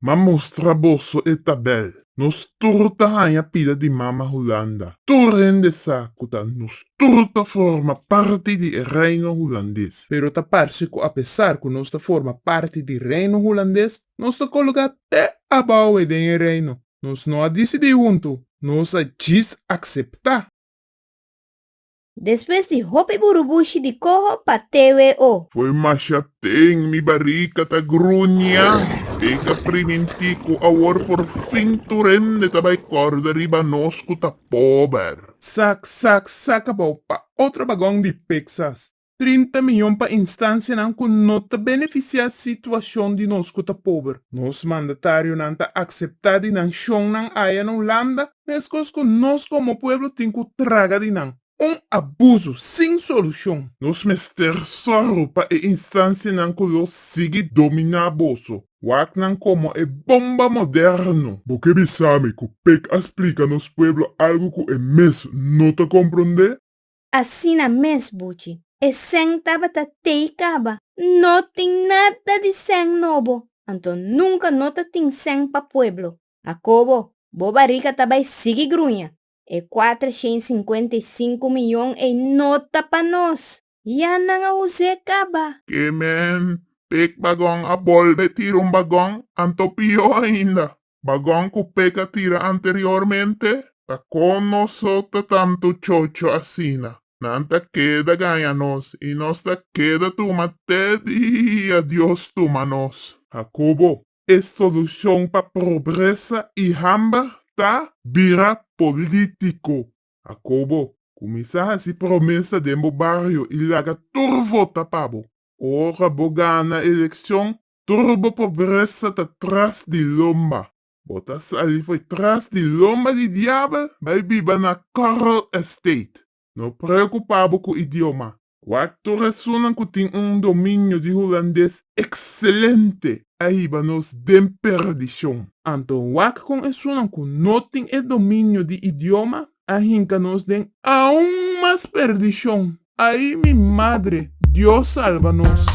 Ma mostra bosso e tabel. Nos turta hanha pida di mama Holanda. Tu rende sacuta, nos turta forma parte di reino holandês. Pero taparse que apesar que nós forma parte do reino holandês, nós coloca até abaixo do reino. Nós não decidir junto, nós diz aceitar. Después de hopi burubushi di koho patewe o. Foi machateng mi barrica ta grunha. Eka primentico awor por fin tu rende tabay corda riba nosco ta pober. Saca pa outro bagão de Texas. 30 milhões para instância não que nota beneficiar a situação de nós que tá pobre. Nos mandatário não tá aceitar de não chão não aia na Holanda, mas que nós como povo tem que traga de não. Abuso sem solução. Nos mester só roupa e instância não que lo sigue dominar bolso. Wak não como é bomba moderno. Porque bisame que pec explica nos pueblo algo que é mes não tá compreender? Assim na mes, Buchi. E sen tava ta teicaba. Não tem nada de sen novo. Então nunca nota tem sen pa pueblo. Acobo, boba rica também sigue grunha. E 455 milhões e nota pa nós. Ya nga use caba. Que men, pec bagong a bolbe tira bagong, anto pio ainda. Bagong que peca tira anteriormente, pa con nosotros tanto chocho asina. Nanta queda ganha-nos, e nós ta queda tuma e adiós tuma nos. Jacobo, é solução pa pobreza e hambre tá vira político. Jacobo, começar a se promessa de meu barrio e laga turvo tapabo. Ora bogana eleição, turbo pobreza tá atrás de lomba. Botas ali foi atrás de lomba de diabo, vai viver na Coral Estate. Não preocupado com o idioma. Quatro pessoas que têm domínio de holandês excelente. Aí nos dem perdição. Então, wak com pessoas que não tem o domínio de idioma, a gente nos den aún mais perdição. Aí, mi madre, Deus salva-nos.